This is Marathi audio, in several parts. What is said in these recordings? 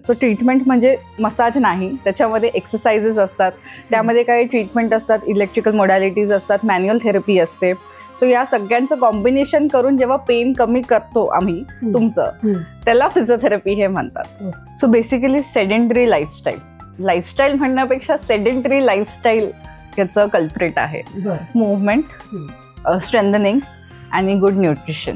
सो ट्रीटमेंट म्हणजे मसाज नाही, त्याच्यामध्ये एक्सरसाइजेस असतात, त्यामध्ये काही ट्रीटमेंट असतात, इलेक्ट्रिकल मोडॅलिटीज असतात, मॅन्युअल थेरपी असते. सो या सगळ्यांचं कॉम्बिनेशन करून जेव्हा पेन कमी करतो आम्ही तुमचं, त्याला फिजिओथेरपी हे म्हणतात. सो बेसिकली सेडेंटरी लाईफस्टाईल म्हणण्यापेक्षा सेडेंटरी लाईफस्टाईल याचं कल्प्रिट आहे. मूव्हमेंट, स्ट्रेंथनिंग आणि good nutrition.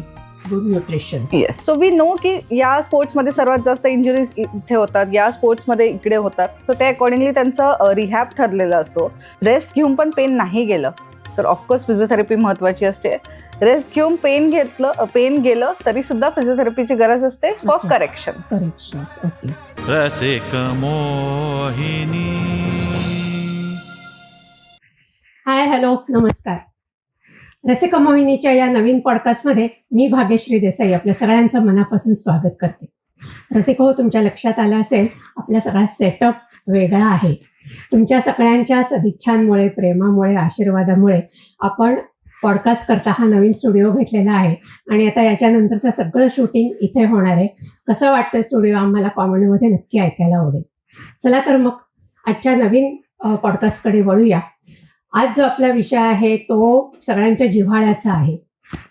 Yes. So we know की या स्पोर्ट्समध्ये सर्वात जास्त इंजुरीज इथे होतात, या स्पोर्ट्समध्ये इकडे होतात. सो त्या अकॉर्डिंगली त्यांचं रिहॅब ठरलेला असतो. रेस्ट घेऊन पण पेन नाही गेलं तर ऑफकोर्स फिजिओथेरपी महत्त्वाची असते. रेस्ट घेऊन पेन गेलं तरी सुद्धा फिजिओथेरपीची गरज असते फॉर करेक्शन. रसिक मोहिनी. हाय, हॅलो, नमस्कार. रसिक मोहिनीच्या या नवीन पॉडकास्टमध्ये मी भाग्यश्री देसाई आपल्या सगळ्यांचं मनापासून स्वागत करते. रसिक हो, तुमच्या लक्षात आलं असेल आपला सगळा सेटअप वेगळा आहे. तुमच्या सगळ्यांच्या सदिच्छांमुळे, प्रेमामुळे, आशीर्वादामुळे आपण पॉडकास्ट करता हा नवीन स्टुडिओ घेतलेला आहे आणि आता याच्यानंतरचं सगळं शूटिंग इथे होणार आहे. कसं वाटतं स्टुडिओ आम्हाला कॉमेंटमध्ये नक्की ऐकायला आवडेल. चला तर मग आजच्या नवीन पॉडकास्टकडे वळूया. आज जो आपला विषय आहे तो सगळ्यांच्या जिव्हाळ्याचा आहे,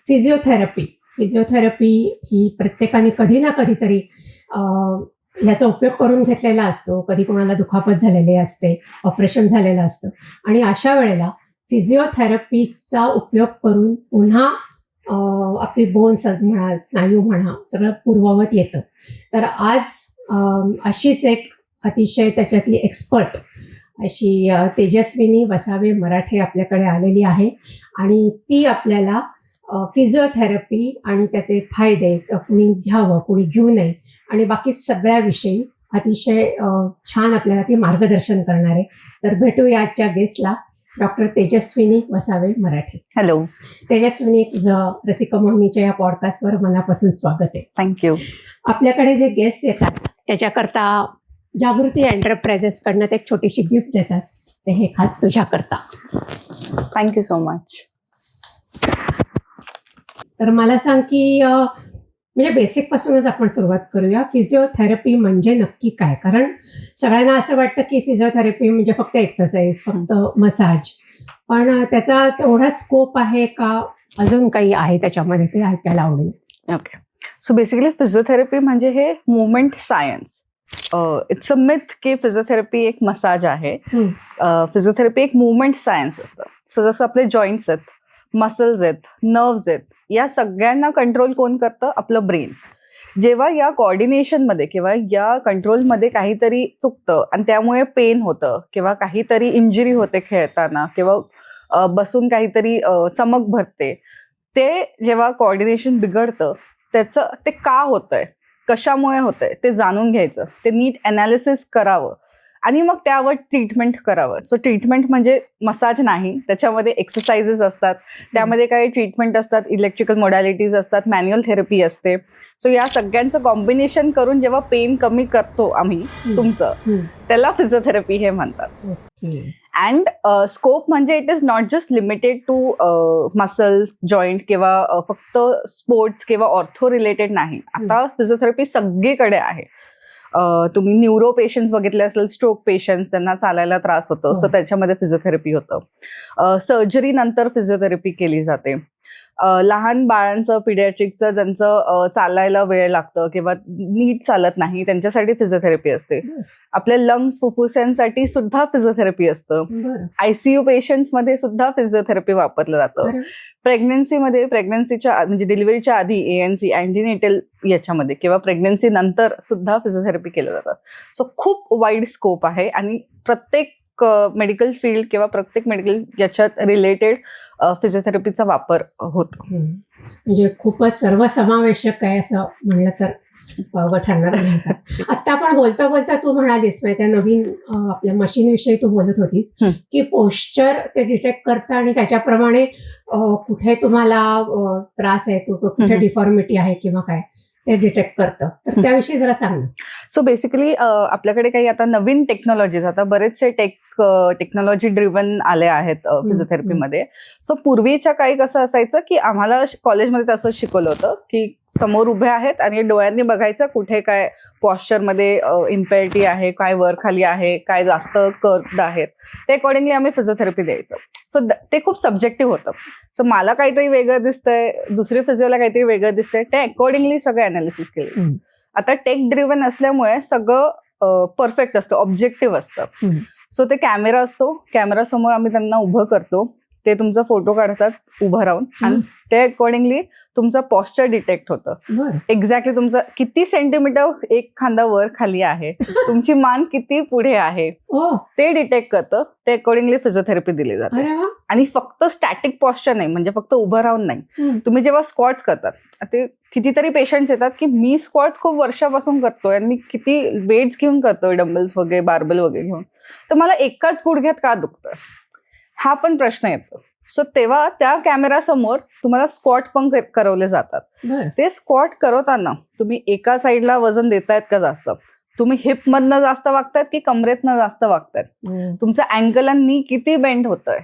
फिजिओथेरपी. फिजिओथेरपी ही प्रत्येकाने कधी ना कधीतरी याचा उपयोग करून घेतलेला असतो. कधी कोणाला दुखापत झालेली असते, ऑपरेशन झालेलं असतं आणि अशा वेळेला फिजिओथेरपीचा उपयोग करून पुन्हा आपली बोन्स म्हणा, स्नायू म्हणा, सगळं पूर्ववत येतं. तर आज अशीच एक अतिशय त्याच्यातली एक्सपर्ट अशी तेजस्विनी वसावे मराठे आपल्याकडे आलेली आहे आणि ती आपल्याला फिजिओथेरपी आणि त्याचे फायदे, कुणी घ्यावं कुणी घेऊ नये आणि बाकी सगळ्याविषयी अतिशय छान आपल्याला ती मार्गदर्शन करणार आहे. तर भेटूया आजच्या गेस्टला, डॉक्टर तेजस्विनी वसावे मराठे. हॅलो तेजस्विनी, तुझं रसिक मोहिनीच्या या पॉडकास्टवर मनापासून स्वागत आहे. थँक्यू. आपल्याकडे जे गेस्ट येतात त्याच्याकरता जागृती एंटरप्राइजेस कडनं एक छोटीशी गिफ्ट देतात, ते हे खास तुझ्याकरता. Thank you so much. तर मला सांग की म्हणजे बेसिक पासूनच आपण सुरुवात करूया. फिजिओथेरपी म्हणजे नक्की काय? कारण सगळ्यांना असं वाटतं की फिजिओथेरपी म्हणजे फक्त एक्सरसाइज, फक्त मसाज, पण त्याचा तेवढा स्कोप आहे का, अजून काही आहे त्याच्यामध्ये, ते ऐकायला आवडेल. ओके. सो बेसिकली फिजिओथेरपी म्हणजे हे movement science. It's a myth की फिजिओथेरपी एक मसाज आहे. फिजिओथेरपी एक मुवमेंट सायन्स असतं. सो जसं आपले जॉईंट्स आहेत, मसल्स आहेत, नर्व्स आहेत, या सगळ्यांना कंट्रोल कोण करतं? आपलं ब्रेन. जेव्हा या कॉर्डिनेशनमध्ये किंवा या कंट्रोलमध्ये काहीतरी चुकतं आणि त्यामुळे पेन होतं किंवा काहीतरी इंजुरी होते खेळताना किंवा बसून काहीतरी चमक भरते, ते जेव्हा कॉर्डिनेशन बिघडतं त्याचं ते का होतंय, कशामुळे होतंय ते जाणून घ्यायचं, ते नीट ॲनालिसिस करावं आणि मग त्यावर ट्रीटमेंट करावं. सो ट्रीटमेंट म्हणजे मसाज नाही, त्याच्यामध्ये एक्सरसाइजेस असतात, त्यामध्ये काही ट्रीटमेंट असतात, इलेक्ट्रिकल मोडॅलिटीज असतात, मॅन्युअल थेरपी असते. सो या सगळ्यांचं कॉम्बिनेशन करून जेव्हा पेन कमी करतो आम्ही तुमचं, त्याला फिजिओथेरपी हे म्हणतात. अँड स्कोप म्हणजे it is not just limited to muscles, joint किंवा फक्त स्पोर्ट्स किंवा ऑर्थो रिलेटेड नाही. आता फिजिओथेरपी सगळीकडे आहे. तुम्ही न्यूरो पेशंट्स बघितले असेल, स्ट्रोक पेशंट्स, त्यांना चालायला त्रास होतो, सो त्याच्यामध्ये फिजिओथेरपी होतं. सर्जरी नंतर फिजिओथेरपी केली जाते. लहान बाळांचं, पिडियाट्रिकचं, ज्यांचं चालायला वेळ लागतं किंवा नीट चालत नाही, त्यांच्यासाठी फिजिओथेरपी असते. आपल्या लंग्स, फुफ्फुसांसाठी सुद्धा फिजिओथेरपी असतं. ICU पेशंट्समध्ये सुद्धा फिजिओथेरपी वापरलं जातं. प्रेग्नन्सीमध्ये, प्रेग्नन्सीच्या म्हणजे डिलिव्हरीच्या आधी ANC, अँटीनेटल याच्यामध्ये किंवा प्रेग्नन्सी नंतर सुद्धा फिजिओथेरपी केलं जातं. सो खूप वाईड स्कोप आहे आणि प्रत्येक मेडिकल फील्ड किंवा प्रत्येक मेडिकल याच्यात रिलेटेड फिजिओथेरपीचा वापर होतो. म्हणजे खूपच सर्वसमावेशक आहे असं म्हणलं तर वावगं ठरणार नाही. आता आपण बोलता बोलता तू म्हणालीस, म्हणजे त्या नवीन आपल्या मशीन विषयी तू बोलत होतीस की पोश्चर ते डिटेक्ट करतं आणि त्याच्याप्रमाणे कुठे तुम्हाला त्रास आहे, कुठे डिफॉर्मिटी आहे किंवा काय, ते डिटेक्ट करतं. तर त्याविषयी जरा सांग ना. सो बेसिकली आपल्याकडे काही आता नवीन टेक्नॉलॉजीज, आता बरेचसे टेक्नॉलॉजी ड्रिव्हन आले आहेत फिजिओथेरपीमध्ये. सो पूर्वीच्या काही कसं असायचं की आम्हाला कॉलेजमध्ये तसं शिकवलं होतं की समोर उभे आहेत आणि डोळ्यांनी बघायचं कुठे काय पॉश्चरमध्ये इम्पेरिटी आहे, काय वर खाली आहे, काय जास्त कर्व्ड आहेत, ते अकॉर्डिंगली आम्ही फिजिओथेरपी द्यायचं. सो ते खूप सब्जेक्टिव्ह होतं. सो मला काहीतरी वेगळं दिसतंय, दुसरी फिजिओला काहीतरी वेगळं दिसतंय, ते अकॉर्डिंगली सगळं अनालिसिस केलं. आता टेक ड्रिव्हन असल्यामुळे सगळं परफेक्ट असतं, ऑब्जेक्टिव्ह असतं. सो ते कॅमेरा असतो, कॅमेरासमोर आम्ही त्यांना उभं करतो, ते तुमचा फोटो काढतात उभं राहून आणि ते अकॉर्डिंगली तुमचं पॉस्चर डिटेक्ट होतं. एक्झॅक्टली तुमचं किती सेंटीमीटर एक खांदा वर खाली आहे, तुमची मान किती पुढे आहे, ते डिटेक्ट करतं. ते अकॉर्डिंगली फिजिओथेरपी दिली जाते. आणि फक्त स्टॅटिक पॉस्चर नाही, म्हणजे फक्त उभं राहून नाही. तुम्ही जेव्हा स्क्वॉट्स करतात, ते कितीतरी पेशंट्स येतात की मी स्क्वॉट्स खूप वर्षापासून करतोय आणि मी किती वेट्स घेऊन करतोय, डंबल्स वगैरे, बार्बल वगैरे घेऊन, तर मला एकाच गुडघ्यात का दुखतं, हा पण प्रश्न येतो. सो तेव्हा त्या कॅमेरा समोर तुम्हाला स्क्वॉट पण करवले जातात. ते स्क्वॉट करवताना तुम्ही एका साईडला वजन देतायत का जास्त, तुम्ही हिप मधनं जास्त वागतायत की कमरेतनं जास्त वागतायत, तुमचं अँकल आणि नी किती बेंड होतंय,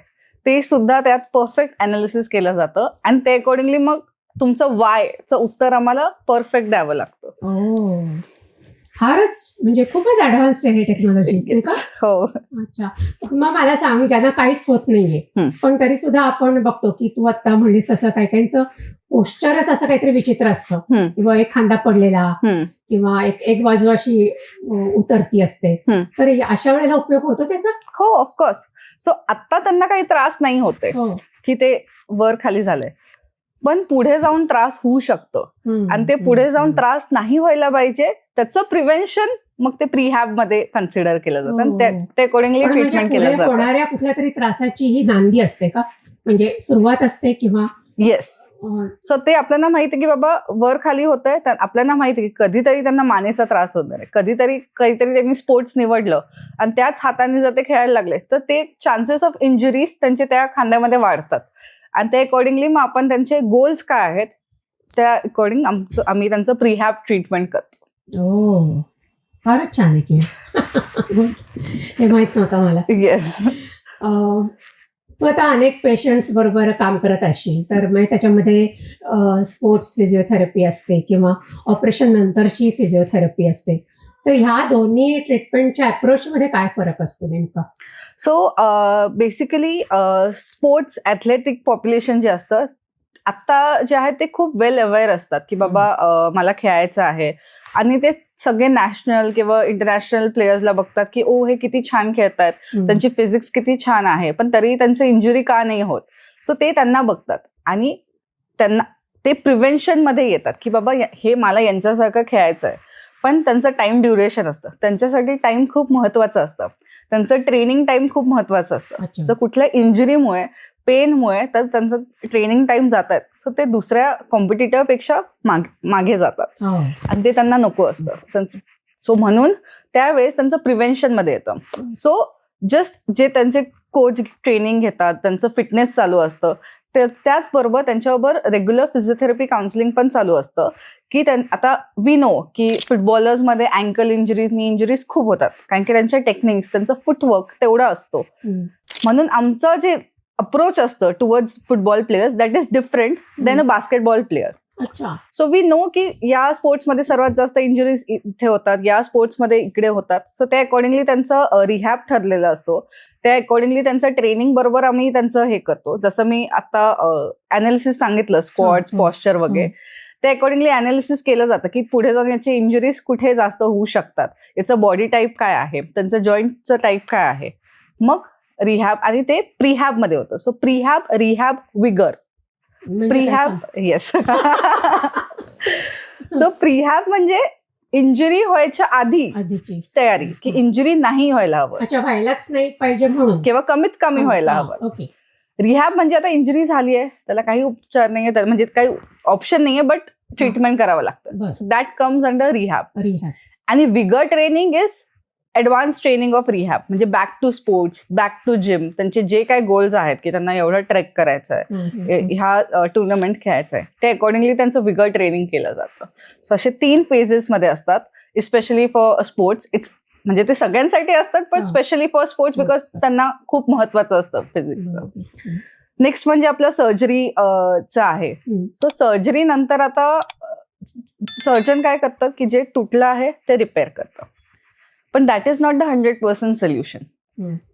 ते सुद्धा त्यात परफेक्ट अनालिसिस केलं जातं. आणि ते अकॉर्डिंगली मग तुमचं वायचं उत्तर आम्हाला परफेक्ट द्यावं लागतं. फारच म्हणजे खूपच ऍडव्हान्स्ड आहे टेक्नॉलॉजी. हो. अच्छा, मग मला सांग, ज्यांना काहीच होत नाहीये पण तरी सुद्धा आपण बघतो की तू आता म्हणलीस तसं काही काहींचं पोस्चरच असं काहीतरी विचित्र असतं, किंवा एक खांदा पडलेला किंवा एक बाजू अशी उतरती असते, तर अशा वेळेला उपयोग होतो त्याचा? हो, ऑफकोर्स. सो आता त्यांना काही त्रास नाही होते की ते वर खाली झालंय, पण पुढे जाऊन त्रास होऊ शकतो. आणि ते पुढे जाऊन त्रास नाही व्हायला पाहिजे त्याचं प्रिव्हेन्शन मग ते प्रीहॅब मध्ये कन्सिडर केलं जातं आणि ते अकॉर्डिंगली ट्रीटमेंट केलं जातं. होणाऱ्या कुठल्या तरी त्रासाची ही नांदी असते का, म्हणजे सुरुवात असते किंवा? येस. सो ते आपल्याला माहिती की बाबा वर खाली होतंय, आपल्याला माहिती की कधीतरी त्यांना मानेचा त्रास होणार आहे, कधीतरी काहीतरी त्यांनी स्पोर्ट्स निवडलं आणि त्याच हाताने जर ते खेळायला लागले तर ते चान्सेस ऑफ इंजुरीज त्यांचे त्या खांद्यामध्ये वाढतात. आणि ते अकॉर्डिंगली मग आपण त्यांचे गोल्स काय आहेत त्या अकॉर्डिंग आम्ही त्यांचं प्रीहॅब ट्रीटमेंट करतो. फारच छान आहे की. हे माहित नव्हतं मला. येस. तू आता अनेक पेशंट्स बरोबर काम करत असशील, तर मग त्याच्यामध्ये स्पोर्ट्स फिजिओथेरपी असते किंवा ऑपरेशन नंतरची फिजिओथेरपी असते, तर ह्या दोन्ही ट्रीटमेंटच्या अप्रोचमध्ये काय फरक असतो नेमका? So basically sports athletic population जे असतं आत्ता जे आहे ते खूप वेल अवेअर असतात की बाबा मला खेळायचं आहे, आणि ते सगळे नॅशनल किंवा इंटरनॅशनल प्लेयर्सला बघतात की ओ हे किती छान खेळतात, त्यांची फिजिक्स किती छान आहे, पण तरी त्यांचं इंजुरी का नाही होत. सो ते त्यांना बघतात आणि त्यांना ते प्रिव्हेन्शनमध्ये येतात की बाबा हे मला यांच्यासारखं खेळायचं आहे, पण त्यांचं टाइम ड्युरेशन असतं, त्यांच्यासाठी टाइम खूप महत्त्वाचं असतं, त्यांचं ट्रेनिंग टाइम खूप महत्त्वाचं असतं. जर कुठल्या इंजुरीमुळे, पेनमुळे तर त्यांचं ट्रेनिंग टाइम जात आहेत, सो ते दुसऱ्या कॉम्पिटिटरपेक्षा मागे जातात आणि ते त्यांना नको असतं. सो म्हणून त्यावेळेस त्यांचं प्रिव्हेन्शनमध्ये येतं. सो जस्ट जे त्यांचे कोच ट्रेनिंग घेतात, त्यांचं फिटनेस चालू असतं, त्याचबरोबर त्यांच्याबरोबर रेग्युलर फिजिओथेरपी काउन्सिलिंग पण चालू असतं की आता वी नो की फुटबॉलर्समध्ये अँकल इंजुरीज, नी इंजुरीज खूप होतात, कारण की त्यांच्या टेक्निक्स, त्यांचं फुटवर्क तेवढा असतो. म्हणून आमचं जे अप्रोच असतं towards football players that is different than a basketball player. So we know की या स्पोर्ट्समध्ये सर्वात जास्त इंजुरीज इथे होतात, या स्पोर्ट्समध्ये इकडे होतात. सो ते अकॉर्डिंगली त्यांचं रिहॅब ठरलेलं असतो, त्या अकॉर्डिंगली त्यांचं ट्रेनिंग बरोबर आम्ही त्यांचं हे करतो. जसं मी आता अनालिसिस सांगितलं, स्क्वॉट्स, पॉस्चर वगैरे, ते अकॉर्डिंगली अनालिसिस केलं जातं की पुढे जाऊन याचे इंजुरीज कुठे जास्त होऊ शकतात, याचं बॉडी टाईप काय आहे, त्यांचं जॉईंटचं टाईप काय आहे, मग रिहॅब, आणि ते प्रीहॅब मध्ये होतं. So prehab, rehab, vigor. Prehab, yes. So prehab म्हणजे इंजुरी व्हायच्या आधीची तयारी, की इंजुरी नाही व्हायला हवं, व्हायलाच नाही पाहिजे म्हणून, किंवा कमीत कमी व्हायला हवं. रिहॅब म्हणजे आता इंजुरी झाली आहे, त्याला काही उपचार नाहीये, म्हणजे काही ऑप्शन नाहीये, बट ट्रीटमेंट करावं लागतं. So that comes under rehab. आणि vigor training is advance training of rehab, म्हणजे back to sports, back to gym. त्यांचे जे काही गोल्स आहेत की त्यांना एवढं ट्रेक करायचं आहे, ह्या टुर्नामेंट खेळायचं आहे, ते अकॉर्डिंगली त्यांचं विगर ट्रेनिंग केलं जातं. सो असे 3 फेजेसमध्ये असतात, इस्पेशली फॉर स्पोर्ट्स. इट्स म्हणजे ते सगळ्यांसाठी असतात, पण स्पेशली फॉर स्पोर्ट्स बिकॉज त्यांना खूप महत्वाचं असतं फिजिक्सचं. नेक्स्ट म्हणजे आपलं सर्जरीचं आहे. सो सर्जरी नंतर आता सर्जन काय करतात की जे तुटलं आहे ते रिपेअर करतं, पण that is not the 100% solution.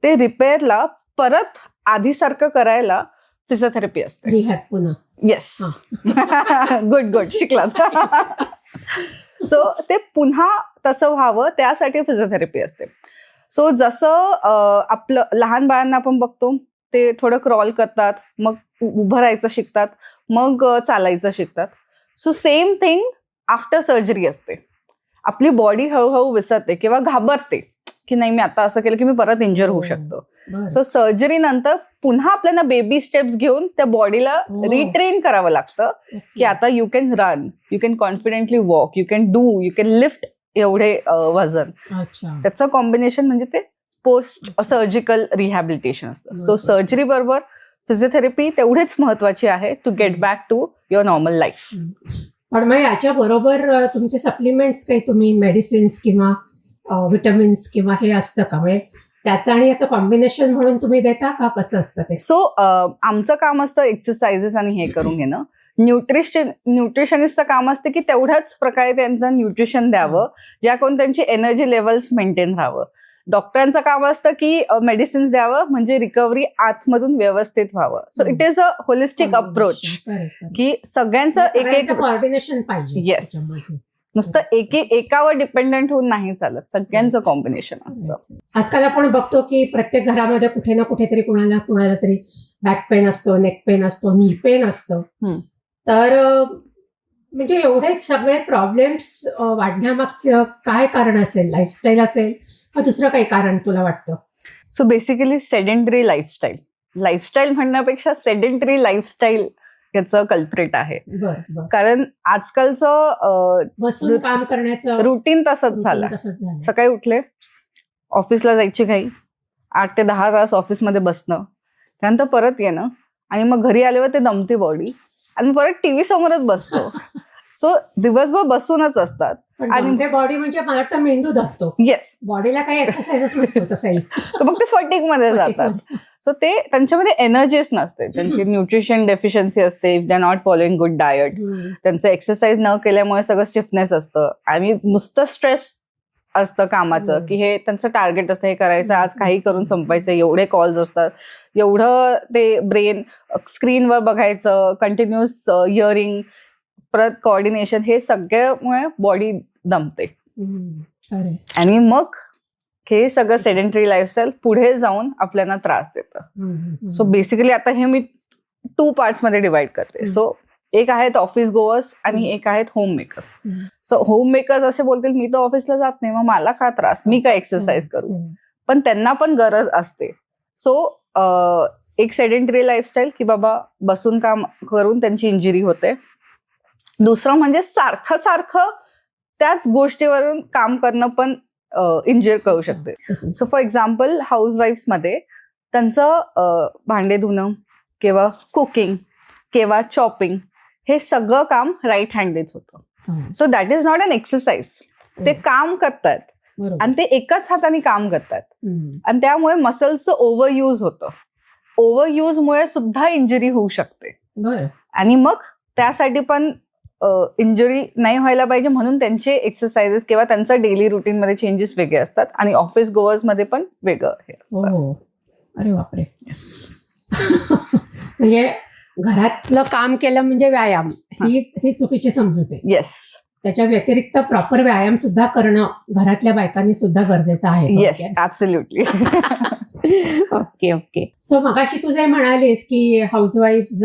ते रिपेअरला परत आधीसारखं करायला फिजिओथेरपी असते. रिहॅब पुन्हा. येस. गुड शिकलात. सो ते पुन्हा तसं व्हावं त्यासाठी फिजिओथेरपी असते. सो जसं आपलं लहान बाळांना आपण बघतो, ते थोडं क्रॉल करतात, मग उभं राहायचं शिकतात, मग चालायचं शिकतात. So same thing after surgery असते. आपली बॉडी हळूहळू विसरते किंवा घाबरते की नाही मी आता असं केलं की मी परत इंजर होऊ शकतो. सो सर्जरी नंतर पुन्हा आपल्याला बेबी स्टेप्स घेऊन त्या बॉडीला रिट्रेन करावं लागतं की आता you can run, you can confidently walk, you can do, you can lift एवढे वजन. त्याचं कॉम्बिनेशन म्हणजे ते पोस्ट सर्जिकल रिहॅबिलिटेशन असतं. सो सर्जरी बरोबर फिजिओथेरपी तेवढीच महत्वाची आहे to get back to your normal life. पण मग याच्या बरोबर तुमचे सप्लिमेंट्स काही तुम्ही मेडिसिन्स किंवा विटामिन्स किंवा हे असतं का, म्हणजे त्याचं आणि याचं कॉम्बिनेशन म्हणून तुम्ही देता का, कसं असतं ते? सो आमचं काम असतं एक्सरसाइजेस आणि हे करून घेणं. न्यूट्रिशनिस्टचं काम असतं की तेवढ्याच प्रकारे त्यांचं न्यूट्रिशन द्यावं ज्या कोण त्यांची एनर्जी लेवल्स मेंटेन राहावं. डॉक्टरांचं काम असतं की मेडिसिन्स द्यावं म्हणजे रिकव्हरी आतमधून व्यवस्थित व्हावं. So it is a holistic approach की सगळ्यांचं एक कॉर्डिनेशन पाहिजे. येस. नुसतं एकावर डिपेंडंट होऊन नाही चालत, सगळ्यांचं कॉम्बिनेशन असतं. आजकाल आपण बघतो की प्रत्येक घरामध्ये कुठे ना कुठेतरी कुणाला तरी बॅक पेन असतो, नेक पेन असतो, नी पेन असतं. तर म्हणजे एवढे सगळे प्रॉब्लेम्स वाढण्यामागचं काय कारण असेल? लाईफस्टाईल असेल का दुसरं काही कारण तुला वाटतं? सो बेसिकली सेडेंटरी लाईफस्टाईल म्हणण्यापेक्षा सेडेंटरी लाईफस्टाईल याचं कल्प्रिट आहे. कारण आजकालचं बसून काम करण्याचं रुटीन तसंच झालं. सकाळी उठले, ऑफिसला जायची घाई, 8 ते 10 तास ऑफिसमध्ये बसणं, त्यानंतर परत येणं आणि मग घरी आल्यावर ते दमती बॉडी आणि परत टीव्ही समोरच बसतो. सो दिवसभर बसूनच असतात. आणि बॉडी म्हणजे मला वाटतं मेंदू दाबतो. येस. बॉडीला काही एक्सरसाइजेस नसतो तसंही. तर मग ते फटीग मध्ये जातात. सो ते त्यांच्यामध्ये एनर्जीच नसते, त्यांची न्यूट्रिशन डेफिशियन्सी असते, if they are not following good diet. त्यांचं एक्सरसाइज न केल्यामुळे सगळं स्टिफनेस असतं आणि नुसतं स्ट्रेस असतं कामाचं की हे त्यांचं टार्गेट असतं, हे करायचं आज, काही करून संपायचं. एवढे कॉल्स असतात, एवढं ते ब्रेन स्क्रीनवर बघायचं, कंटिन्युअस हिअरिंग, परत कोऑर्डिनेशन, हे सगळ्यामुळे बॉडी दमते. आणि मग हे सगळं सेडेंटरी लाईफस्टाईल पुढे जाऊन आपल्याला त्रास देतं. सो बेसिकली आता हे मी 2 पार्ट्समध्ये डिवाइड करते. सो एक आहेत ऑफिस गोअर्स आणि एक आहेत home makers. So home makers असे बोलतील मी तर ऑफिसला जात नाही, मग मला का त्रास, मी काय एक्सरसाइज करू, पण त्यांना पण गरज असते. सो एक सेडेंटरी लाईफस्टाईल की बाबा बसून काम करून त्यांची इंजुरी होते. दुसरं म्हणजे सारखं त्याच गोष्टीवरून काम करणं पण इंजर करू शकते. सो फॉर एक्झाम्पल हाऊसवाईफ्समध्ये त्यांचं भांडे धुणं किंवा कुकिंग किंवा चॉपिंग हे सगळं काम राईट हँडेच होतं. So that is not an exercise. ते काम करतात आणि ते एकाच हाताने काम करतात आणि त्यामुळे मसल्सचं ओव्हरयूज होतं. ओव्हरयूजमुळे सुद्धा इंजुरी होऊ शकते आणि मग त्यासाठी पण इंजुरी नाही व्हायला पाहिजे म्हणून त्यांचे एक्सरसाइजेस किंवा त्यांचं डेली रुटीन मध्ये चेंजेस वेगळे असतात आणि ऑफिस गोअर्स मध्ये पण वेगळं हे असतं. अरे बापरे. म्हणजे घरातलं काम केलं म्हणजे व्यायाम ही चुकीची समजूत आहे. येस. त्याच्या व्यतिरिक्त प्रॉपर व्यायाम सुद्धा करणं घरातल्या बायकांनी सुद्धा गरजेचं आहे. Yes, absolutely. ओके. सो मगाशी तू जे म्हणालीस की हाऊसवाईफ्स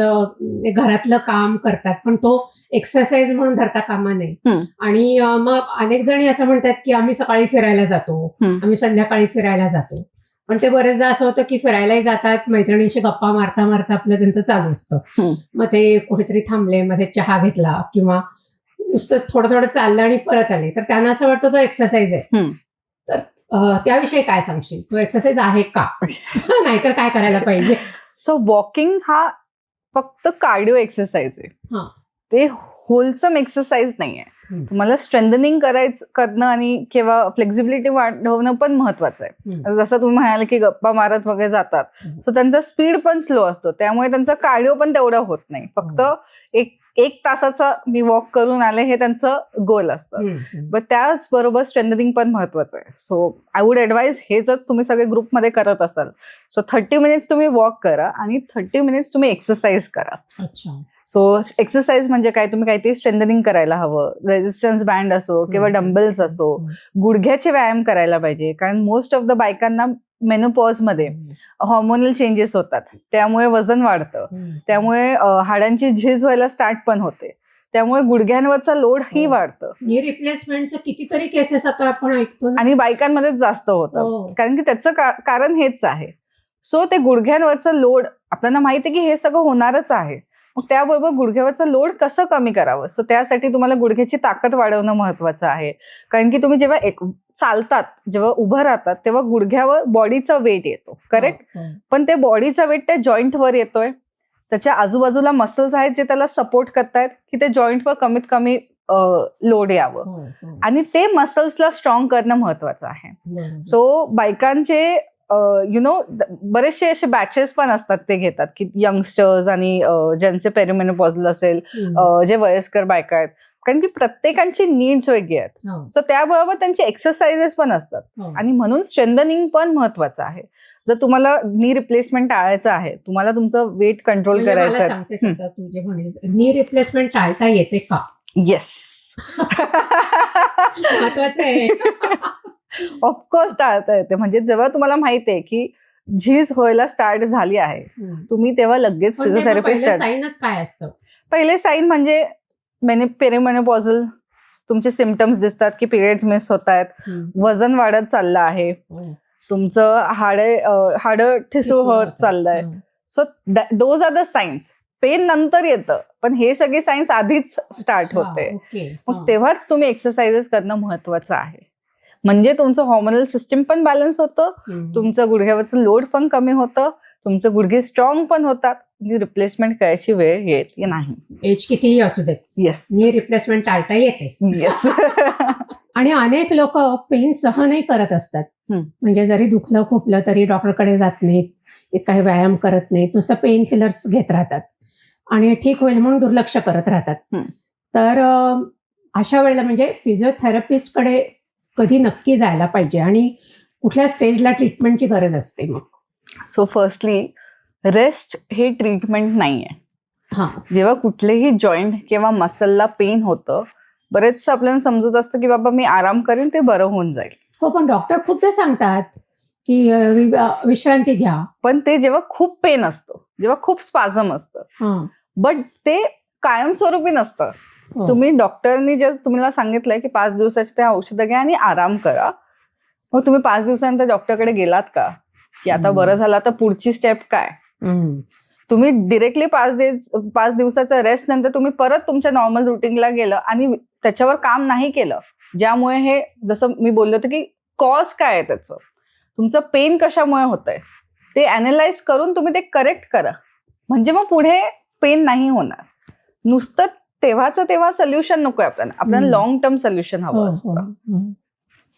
घरातलं काम करतात पण तो एक्सरसाइज म्हणून धरता कामा नये. आणि मग अनेक जणी असं म्हणतात की आम्ही सकाळी फिरायला जातो, आम्ही संध्याकाळी फिरायला जातो. पण ते बरेचदा असं होतं की फिरायलाही जातात, मैत्रिणींशी गप्पा मारता मारता आपलं त्यांचं चालू असतं. मग ते कुठेतरी थांबले, मध्ये चहा घेतला किंवा नुसतं थोडं चाललं आणि परत आले तर त्यांना असं वाटतं तो एक्सरसाइज आहे. तर त्याविषयी काय सांगशील? तो एक्सरसाइज आहे का? नाहीतर काय करायला पाहिजे? सो वॉकिंग हा फक्त कार्डिओ एक्सरसाइज आहे. हा. ते होलसम एक्सरसाइज नाहीये. तुम्हाला स्ट्रेंथनिंग करणं आणि किंवा फ्लेक्झिबिलिटी वाढवणं पण महत्वाचं आहे. जसं तुम्ही म्हणाले की गप्पा मारत वगैरे जातात, सो त्यांचा स्पीड पण स्लो असतो, त्यामुळे त्यांचा कार्डिओ पण तेवढा होत नाही. फक्त एक तासाचा मी वॉक करून आले हे त्यांचं गोल असतं. बट त्याचबरोबर स्ट्रेंथनिंग पण महत्वाचं आहे. सो आय वुड ॲडवाइज हे जर तुम्ही सगळे ग्रुपमध्ये करत असाल, सो 30 मिनिट्स तुम्ही वॉक करा आणि 30 मिनिट्स तुम्ही एक्सरसाइज करा. अच्छा. सो एक्सरसाइज म्हणजे काय, तुम्ही काहीतरी स्ट्रेंथनिंग करायला हवं, रेजिस्टन्स बँड असो किंवा डंबल्स असो, गुडघ्याचे व्यायाम करायला पाहिजे. कारण मोस्ट ऑफ द बायकांना मेनोपॉज मध्ये हॉर्मोनल चेंजेस होतात, त्यामुळे वजन वाढतं, त्यामुळे हाडांची झीज व्हायला स्टार्ट पण होते, त्यामुळे गुडघ्यांवरचा लोड ही वाढतं. नी रिप्लेसमेंटचं कितीतरी केसेस आता आपण ऐकतो आणि बायकांमध्येच जास्त होतं, कारण की त्याचं कारण हेच आहे. सो ते गुडघ्यांवरचं लोड आपल्याला माहिती आहे की हे सगळं होणारच आहे, मग त्याबरोबर गुडघ्यावरचं लोड कसं कमी करावं. सो त्यासाठी तुम्हाला गुडघ्याची ताकद वाढवणं महत्वाचं आहे. कारण की तुम्ही जेव्हा चालतात, जेव्हा उभं राहतात, तेव्हा गुडघ्यावर बॉडीचा वेट येतो, करेक्ट. पण ते बॉडीचा वेट त्या जॉईंटवर येतोय, त्याच्या आजूबाजूला मसल्स आहेत जे त्याला सपोर्ट करतायत की ते जॉईंटवर कमीत कमी लोड यावं, आणि ते मसल्सला स्ट्रॉंग करणं महत्वाचं आहे. सो बायकांचे बरेचसे असे बॅचेस पण असतात, ते घेतात की यंगस्टर्स आणि ज्यांचे पेरिमेनोपॉजल असेल, जे वयस्कर बायका आहेत, कारण की प्रत्येकांची नीड्स वेगळी आहेत. सो त्याबरोबर त्यांचे एक्सरसाइजेस पण असतात, आणि म्हणून स्ट्रेंथनिंग पण महत्वाचं आहे. जर तुम्हाला नी रिप्लेसमेंट टाळायचं आहे, तुम्हाला तुमचं वेट कंट्रोल करायचं आहे, तू जे म्हणलीस नी रिप्लेसमेंट टाळता येते का? येस. महत्वाचं आहे. ऑफकोर्स टाळता येते. म्हणजे जेव्हा तुम्हाला माहिती आहे की झीज व्हायला स्टार्ट झाली आहे, तुम्ही तेव्हा लगेच फिजिओथेरपिस्ट. साईनच काय असतं? पहिले साईन म्हणजे पेरिमेनोपॉजल तुमचे सिम्पटम्स दिसतात की पिरियड्स मिस होत आहेत, वजन वाढत चाललं आहे, तुमचं हाड ठिसूळ होत चाललंय. So those are the signs. Pain नंतर येतं, पण हे सगळे साईन्स आधीच स्टार्ट होते. मग तेव्हाच तुम्ही एक्सरसाइजेस करणं महत्वाचं आहे. म्हणजे तुमचं हॉर्मोनल सिस्टीम पण बॅलन्स होतं, तुमचं गुडघ्यावरचं लोड पण कमी होतं, तुमचे गुडघे स्ट्रॉंग पण होतात, आणि रिप्लेसमेंट करायची वेळ येत नाही. एज कितीही असू देत. येस. नी रिप्लेसमेंट टाळता येते. येस. आणि अनेक लोक पेन सहनही करत असतात. म्हणजे जरी दुखलं खोपलं तरी डॉक्टरकडे जात नाहीत, काही व्यायाम करत नाहीत, नुसतं पेन किलर्स घेत राहतात आणि ठीक होईल म्हणून दुर्लक्ष करत राहतात. तर अशा वेळेला म्हणजे फिजिओथेरपिस्टकडे कधी नक्की जायला पाहिजे आणि कुठल्या स्टेजला ट्रीटमेंटची गरज असते मग? सो फर्स्टली, रेस्ट हे ट्रीटमेंट नाहीये. जेव्हा कुठलेही जॉईंट किंवा मसलला पेन होतं, बरेचसं आपल्याला समजत असतं की बाबा मी आराम करेन, ते बरं होऊन जाईल. हो, पण डॉक्टर खूपदा सांगतात की विश्रांती घ्या. पण ते जेव्हा खूप पेन असतं, जेव्हा खूप स्पाझम असतं, बट ते कायमस्वरूपी नसतं. तुम्ही डॉक्टरनी जे तुम्हाला सांगितलंय की 5 दिवसाची त्या औषधं घ्या आणि आराम करा, मग तुम्ही 5 दिवसानंतर डॉक्टरकडे गेलात का की आता बरं झालं, आता पुढची स्टेप काय? तुम्ही डिरेक्टली 5 दिवसाचा रेस्ट नंतर तुम्ही परत तुमच्या नॉर्मल रुटीनला गेलं आणि त्याच्यावर काम नाही केलं, ज्यामुळे हे जसं मी बोललो होतं की कॉज काय आहे त्याचं, तुमचं पेन कशामुळे होतंय, ते अॅनालाइज करून तुम्ही ते करेक्ट करा, म्हणजे मग पुढे पेन नाही होणार. नुसतं तेव्हा सोल्युशन नकोय आपल्याला लॉंग टर्म सोल्युशन हवं असतं.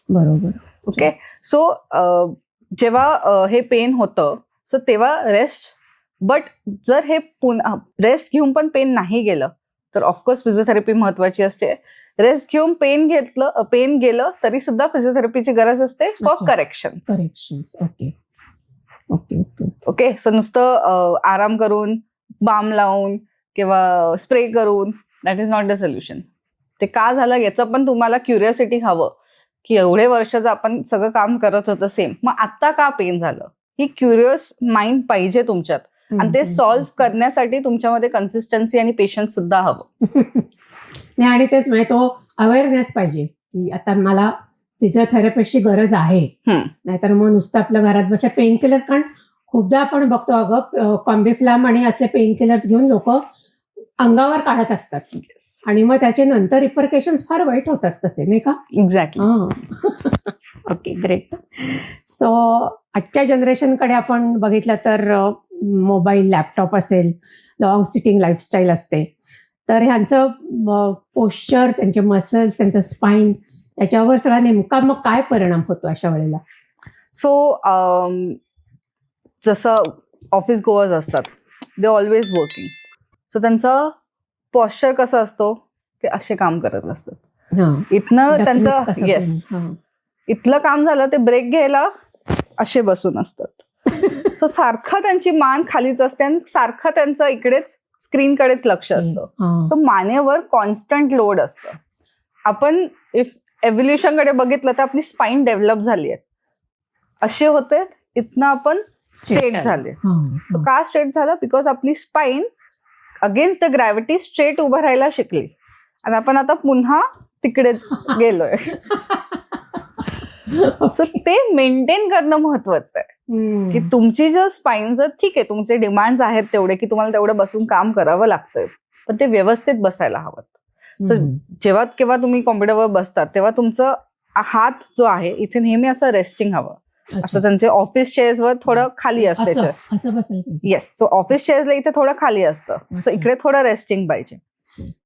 बरोबर. ओके. सो जेव्हा हे पेन होतं, सो तेव्हा रेस्ट. बट जर हे रेस्ट घेऊन पण पेन नाही गेलं तर ऑफकोर्स फिजिओथेरपी महत्वाची असते. रेस्ट घेऊन पेन गेलं तरी सुद्धा फिजिओथेरपीची गरज असते for correction. Okay okay okay okay. So नुसतं आराम करून, बाम लावून किंवा स्प्रे करून that is not the solution. ते का झालं याचं पण तुम्हाला क्युरिओसिटी हवं की एवढे वर्षाचं आपण सगळं काम करत होतं सेम, मग आता का पेन झालं, ही क्युरियस माइंड पाहिजे तुमच्यात, आणि ते सॉल्व्ह करण्यासाठी तुमच्यामध्ये कन्सिस्टन्सी आणि पेशन्स सुद्धा हवं. नाही, आणि तेच म्हणजे तो अवेअरनेस पाहिजे की आता मला फिजिओथेरपिस्टची गरज आहे, नाहीतर मग नुसतं आपल्या घरात बसल्या पेन किलर्स. कारण खूपदा आपण बघतो अगं कॉम्बिफ्लॅम आणि असले पेन किलर्स घेऊन लोक अंगावर काढत असतात, आणि मग त्याचे नंतर रिपरकेशन्स फार वाईट होतात तसे, नाही का? एक्झॅक्टली. Okay, great. सो आजच्या जनरेशनकडे आपण बघितलं तर मोबाईल, लॅपटॉप असेल, लॉंग सिटिंग लाईफस्टाईल असते, तर ह्यांचं पोश्चर, त्यांचे मसल्स, त्यांचं स्पाईन, याच्यावर सगळा नेमका मग काय परिणाम होतो अशा वेळेला? सो जसं ऑफिस गोअर्स असतात, दे ऑलवेज वर्किंग. सो त्यांचं पॉश्चर कसं असतो, ते असे काम करत असतात. इथनं त्यांचं येस, इथलं काम झालं ते ब्रेक घ्यायला असे बसून असतात. सो सारखं त्यांची मान खालीच असते आणि सारखं त्यांचं इकडेच स्क्रीनकडेच लक्ष असतं. सो मानेवर कॉन्स्टंट लोड असतं. आपण इफ एव्होल्युशनकडे बघितलं तर आपली स्पाईन डेव्हलप झाली आहे, असे होते. इथनं आपण स्ट्रेट झाले. तो का स्ट्रेट झाला? बिकॉज आपली spine against the gravity straight उभं राहायला शिकली आणि आपण आता पुन्हा तिकडेच गेलोय. सो ते मेंटेन करणं महत्वाचं आहे की तुमची जर स्पाईन जर ठीक आहे, तुमचे डिमांड्स आहेत तेवढे की तुम्हाला तेवढं बसून काम करावं लागतंय, पण ते व्यवस्थित बसायला हवं. सो जेव्हा केव्हा तुम्ही कॉम्प्युटरवर बसतात तेव्हा तुमचं हात जो आहे इथे नेहमी असं रेस्टिंग हवं. असं त्यांचे ऑफिस चेअर्सवर थोडं खाली असते. येस, सो ऑफिस चेअर्सला इथे थोडं खाली असतं. सो इकडे थोडं रेस्टिंग पाहिजे.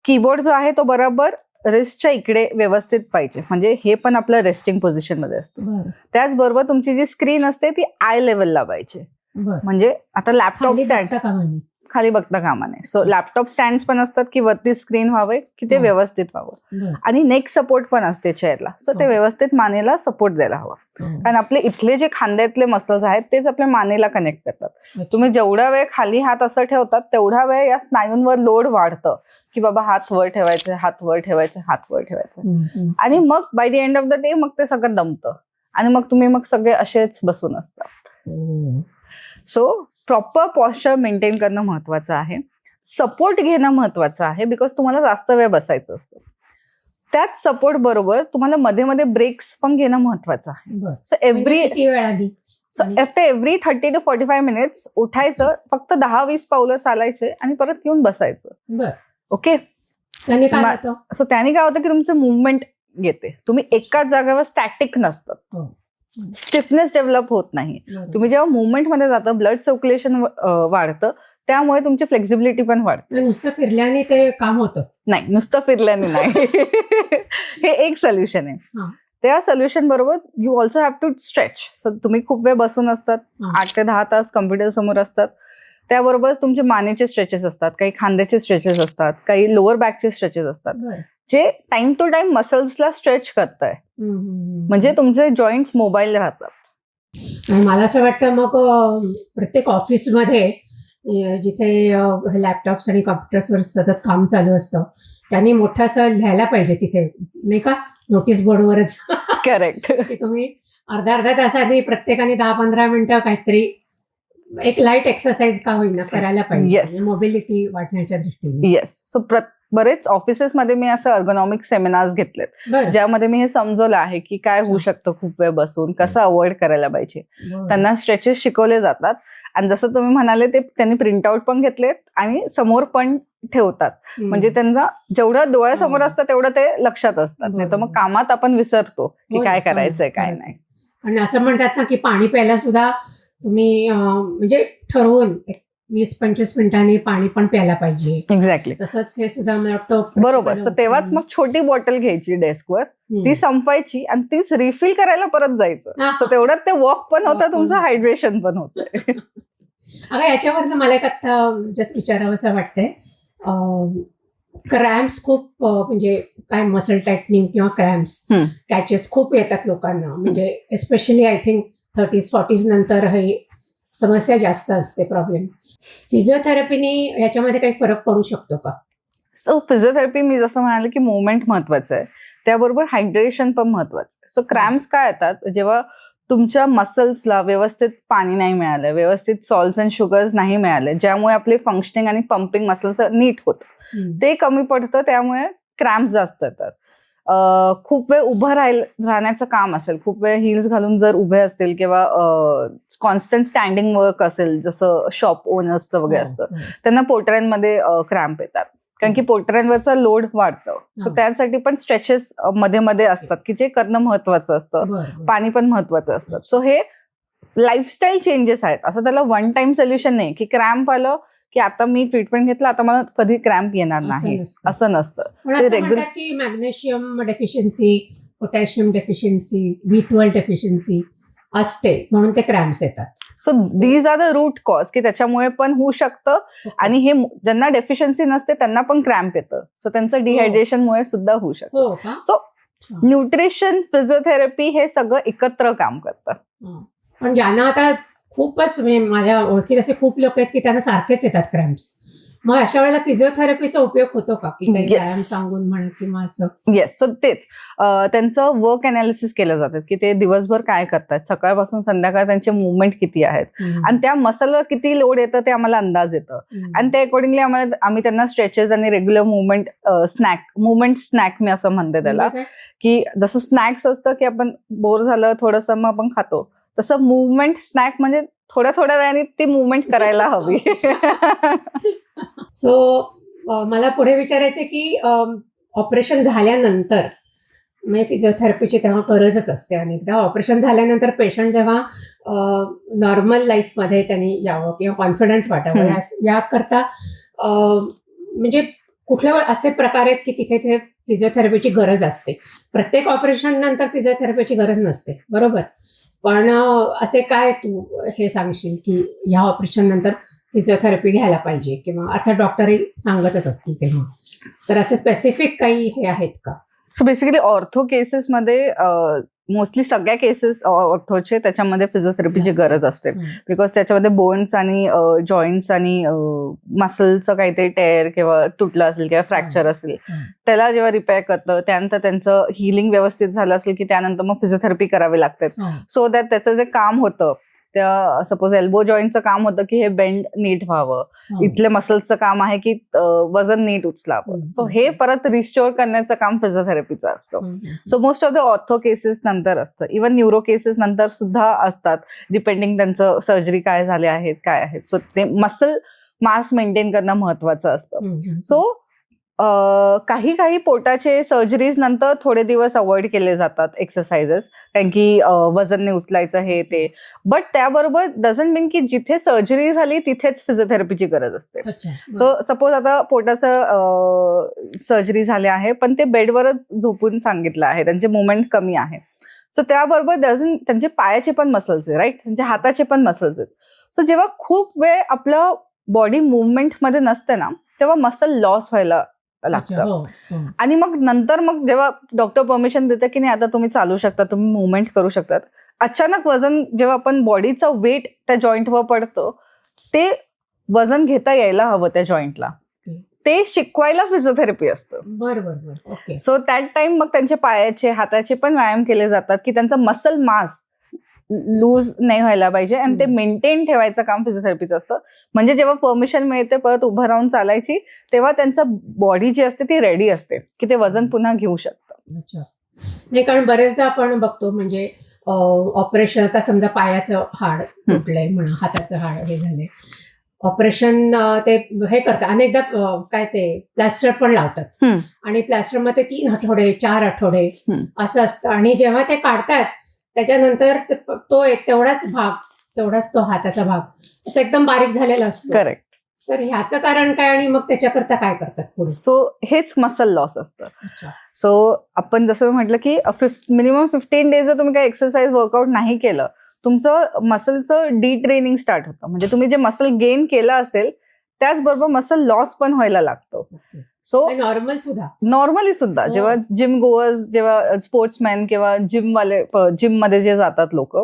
कीबोर्ड जो आहे तो बरोबर रिस्टच्या इकडे व्यवस्थित पाहिजे, म्हणजे हे पण आपलं रेस्टिंग पोझिशन मध्ये असतं. त्याचबरोबर तुमची जी स्क्रीन असते ती आय लेवलला पाहिजे. म्हणजे आता लॅपटॉप स्टँड खाली बघता कामा नये. सो लॅपटॉप स्टँड पण असतात की वरती स्क्रीन व्हावे की ते व्यवस्थित व्हावं. आणि नेक सपोर्ट पण असते चेअरला, सो ते व्यवस्थित मानेला सपोर्ट द्यायला हवा. कारण आपले इथले जे खांद्यातले मसल्स आहेत तेच आपल्या मानेला कनेक्ट करतात. तुम्ही जेवढा वेळ खाली हात असं ठेवतात तेवढा वेळ या स्नायूंवर लोड वाढतं की बाबा हात वर ठेवायचे, हात वर ठेवायचे, हात वर ठेवायचे. आणि मग by the end of the day मग ते सगळं दमतं आणि मग तुम्ही मग सगळे असेच बसून असतात. सो प्रॉपर पॉस्चर मेंटेन करणं महत्वाचं आहे. सपोर्ट घेणं महत्वाचं आहे, बिकॉज तुम्हाला जास्त वेळ बसायचं असतं. त्याच सपोर्ट बरोबर तुम्हाला मध्ये मध्ये ब्रेक्स पण घेणं महत्वाचं आहे. सो एव्हरी 30 to 45 मिनिट्स उठायचं, फक्त 10-20 पावलं चालायचे आणि परत येऊन बसायचं. ओके, सो त्याने काय होतं की तुमचं मुवमेंट येते. तुम्ही एकाच जागेवर स्टॅटिक नसतात, स्टिफनेस डेव्हलप होत नाही. तुम्ही जेव्हा मुवमेंट मध्ये जाता ब्लड सर्क्युलेशन वाढतं, त्यामुळे तुमची फ्लेक्झिबिलिटी पण वाढते. नुसतं फिरल्याने ते काम होतं नाही, नुसतं फिरल्याने नाही. हे एक सोल्युशन आहे. त्या सोल्युशन बरोबर you also have to stretch. So तुम्ही खूप वेळ बसून असतात, 8 ते 10 तास कम्प्युटर समोर असतात, त्याबरोबरच तुमचे मानेचे स्ट्रेचेस असतात, काही खांद्याचे स्ट्रेचेस असतात, काही लोअर बॅकचे स्ट्रेचेस असतात, जे टाइम टू टाइम मसल्सला स्ट्रेच करताय, म्हणजे तुमचे जॉईंट्स मोबाईल राहतात. मला असं वाटतं मग प्रत्येक ऑफिसमध्ये जिथे लॅपटॉप्स आणि कॉम्प्युटर्सवर सतत काम चालू असतं त्यांनी मोठं असं लिहायला पाहिजे तिथे, नाही का, नोटीस बोर्डवरच. करेक्ट. की तुम्ही अर्ध्या तासाआधी प्रत्येकाने 10-15 मिनिटं काहीतरी एक लाईट एक्सरसाइज का होईना करायला पाहिजे, मोबिलिटी वाढण्याच्या दृष्टीने. येस, सो बरेच ऑफिसेसमध्ये मी असं अर्गोनॉमिक सेमिनार्स घेतलेत, ज्यामध्ये मी हे समजवलं आहे की काय होऊ शकतं खूप वेळ बसून, कसं अवॉइड करायला पाहिजे. त्यांना स्ट्रेचेस शिकवले जातात आणि जसं तुम्ही म्हणाले ते त्यांनी प्रिंटआउट पण घेतलेत आणि समोर पण ठेवतात, म्हणजे त्यांना जेवढं डोळ्यासमोर असतं तेवढं ते लक्षात असतात. नाही तर मग कामात आपण विसरतो की काय करायचंय काय नाही. आणि असं म्हणतात ना की पाणी प्यायला सुद्धा तुम्ही म्हणजे ठरवून 20-25 मिनिटांनी पाणी पण प्यायला पाहिजे. एक्झॅक्टली, तसंच हे सुद्धा मला वाटतं बरोबर. सो तेव्हाच मग छोटी बॉटल घ्यायची डेस्कवर, ती संपवायची आणि तीच रिफिल करायला परत जायचं. सो तेवढ्यात ते वॉक पण होतं, तुमचं हायड्रेशन पण होतंय. अगं याच्यावरनं मला एक आता जस्ट विचारावं असं वाटतंय, क्रॅम्प्स खूप म्हणजे काय मसल टायटनिंग किंवा क्रॅम्प्स कॅचेस खूप येतात लोकांना, म्हणजे एस्पेशली आय थिंक 30-40 नंतर हे समस्या जास्त असते, प्रॉब्लेम. फिजिओथेरपीने याच्यामध्ये काही फरक पडू शकतो का? सो फिजिओथेरपी मी जसं म्हणाले की मुवमेंट महत्वाचं आहे, त्याबरोबर हायड्रेशन पण महत्वाचं आहे. सो क्रॅम्प्स काय येतात जेव्हा तुमच्या मसल्सला व्यवस्थित पाणी नाही मिळालं, व्यवस्थित सॉल्ट्स अँड शुगर्स नाही मिळाले, ज्यामुळे आपले फंक्शनिंग आणि पंपिंग मसल्स नीट होतं, ते कमी पडतं, त्यामुळे क्रॅम्प्स जास्त येतात. खूप वेळ उभं राहण्याचं काम असेल, खूप वेळ हिल्स घालून जर उभे असतील किंवा कॉन्स्टंट स्टँडिंग वर्क असेल, जसं शॉप ओनर्सचं वगैरे असतं, त्यांना पोटऱ्यांमध्ये क्रॅम्प येतात, कारण की पोटऱ्यांवरचा लोड वाढतं. सो हा. त्यासाठी पण स्ट्रेचेस मध्ये मध्ये असतात की जे करणं महत्वाचं असतं, बरं. पाणी पण महत्वाचं असतं. सो हे लाईफस्टाईल चेंजेस आहेत, असं त्याला वन टाइम सोल्युशन नाही की क्रॅम्प आलं की आता मी ट्रीटमेंट घेतलं आता मला कधी क्रॅम्प येणार नाही, असं नसतं. पण ते असं रेग्युलर म्हणतात की magnesium deficiency, potassium deficiency, B12 deficiency असते म्हणून ते क्रॅम्प्स येतात. So these are the root cause की त्याच्यामुळे पण होऊ शकतं. आणि हे ज्यांना डेफिशियन्सी नसते त्यांना पण क्रॅम्प येतं, सो त्यांचं डिहायड्रेशनमुळे सुद्धा होऊ शकतं. हो का? सो न्यूट्रिशन, फिजिओथेरपी हे सगळं एकत्र काम करतं. पण ज्यांना आता खूपच म्हणजे माझ्या ओळखीत असे खूप लोक आहेत की त्यांना सारखेच येतात क्रॅम्प्स, मग अशा वेळेला फिजिओथेरपीचा उपयोग होतो का की काही Yes. व्यायाम सांगून म्हणा किंवा असं? येस, सो तेच त्यांचं वर्क अनालिसिस केलं जातं की ते दिवसभर काय करतात, सकाळपासून संध्याकाळ त्यांचे मुवमेंट किती आहेत आणि त्या मसलवर किती लोड येतं ते आम्हाला अंदाज येतं. आणि त्या अकॉर्डिंगली आम्ही त्यांना स्ट्रेचेस आणि रेग्युलर मुवमेंट स्नॅक मी असं म्हणते त्याला, की जसं स्नॅक्स असतं की आपण बोर झालं थोडंसं मग आपण खातो, तसं मुवमेंट स्नॅक म्हणजे थोड्या थोड्या वेळाने ती मुवमेंट करायला हवी. सो मला पुढे विचारायचं की ऑपरेशन झाल्यानंतर म्हणजे फिजिओथेरपीची तेव्हा गरजच असते. अनेकदा ऑपरेशन झाल्यानंतर पेशंट जेव्हा नॉर्मल लाईफमध्ये त्यांनी यावं किंवा कॉन्फिडंट वाटावं याकरता म्हणजे कुठले असे प्रकार आहेत की तिथे ते फिजिओथेरपीची गरज असते. प्रत्येक ऑपरेशन नंतर फिजिओथेरपीची गरज नसते, बरोबर? पण असे काय तू हे सांगशील की ह्या ऑपरेशन नंतर फिजिओथेरपी घ्यायला पाहिजे किंवा अर्थात डॉक्टरही सांगतच असतील तेव्हा, तर असे स्पेसिफिक काही हे आहेत का? सो बेसिकली ऑर्थो केसेसमध्ये मोस्टली सगळ्या केसेस ऑर्थोचे त्याच्यामध्ये फिजिओथेरपीची गरज असते, बिकॉज त्याच्यामध्ये बोन्स आणि जॉईंट्स आणि मसलचं काहीतरी टेअर किंवा तुटलं असेल किंवा फ्रॅक्चर असेल, त्याला जेव्हा रिपेअर करतं त्यानंतर त्यांचं हिलिंग व्यवस्थित झालं असेल की त्यानंतर मग फिजिओथेरपी करावी लागते. सो दॅट त्याचं जे काम होतं, त्या सपोज एल्बो जॉईंटचं काम होतं की हे बेंड नीट व्हावं, इथले मसल्सचं काम आहे की वजन नीट उचलावं, सो हे परत रिस्टोअर करण्याचं काम फिजिओथेरपीचं असतं. So most of the ortho cases नंतर असतं, इव्हन न्यूरो केसेस नंतर सुद्धा असतात, डिपेंडिंग त्यांचं सर्जरी काय झाले आहेत काय आहेत. सो ते मसल मास मेंटेन करणं महत्वाचं असतं. सो काही काही पोटाचे सर्जरीज नंतर थोडे दिवस अवॉइड केले जातात एक्सरसाइजेस, कारण की वजन नाही उचलायचं हे ते, बट त्याबरोबर डझंट मीन की जिथे सर्जरी झाली तिथेच फिजिओथेरपीची गरज असते. सो सपोज आता पोटाचं सर्जरी झाले आहे पण ते बेडवरच झोपून सांगितलं आहे, त्यांचे मुवमेंट कमी आहे, सो त्याबरोबर त्यांचे पायाचे पण मसल्स आहे, राईट, त्यांच्या हाताचे पण मसल्स आहेत. सो जेव्हा खूप वेळ आपलं बॉडी मुवमेंट मध्ये नसते ना तेव्हा मसल लॉस व्हायला लागतं. आणि मग नंतर मग जेव्हा डॉक्टर परमिशन देते की नाही आता तुम्ही चालू शकता, तुम्ही मुवमेंट करू शकतात, अचानक वजन जेव्हा आपण बॉडीचं वेट त्या जॉईंटवर पडतं ते वजन घेता यायला हवं त्या जॉईंटला, ते शिकवायला फिजिओथेरपी असतं. बरोबर. ओके. सो दॅट टाइम मग त्यांचे पायाचे हाताचे पण व्यायाम केले जातात की त्यांचा मसल मास लूज नाही व्हायला पाहिजे आणि ते मेंटेन ठेवायचं काम फिजिओथेरपीचं असतं. म्हणजे जेव्हा परमिशन मिळते परत उभं राहून चालायची तेव्हा त्यांचं बॉडी जी असते ती रेडी असते की ते वजन पुन्हा घेऊ शकतं. अच्छा. नाही, कारण बरेचदा आपण बघतो म्हणजे ऑपरेशनचा समजा पायाचं हाड तुटलंय म्हणा, हाताचं हाड हे झालंय, ऑपरेशन ते हे करतात अनेकदा, काय ते प्लॅस्टर पण लावतात आणि प्लॅस्टरमध्ये 3 आठवडे 4 आठवडे असं असतं आणि जेव्हा ते काढतात त्याच्यानंतर तो तेवढाच तो हाताचा भाग असं एकदम बारीक झालेला असतो. करेक्ट. तर ह्याचं कारण काय आणि मग त्याच्याकरता काय करतात पुढे? सो हेच मसल लॉस असतं. सो आपण जसं मी म्हटलं की मिनिमम 15 डेज जर तुम्ही काही एक्सरसाइज वर्कआउट नाही केलं तुमचं मसलचं डिट्रेनिंग स्टार्ट होतं. म्हणजे तुम्ही जे मसल गेन केलं असेल त्याचबरोबर मसल लॉस पण व्हायला लागतो. सो नॉर्मली सुद्धा जेव्हा जिम गोअर्स, जेव्हा स्पोर्ट्समॅन किंवा जिम मध्ये जे जातात लोक,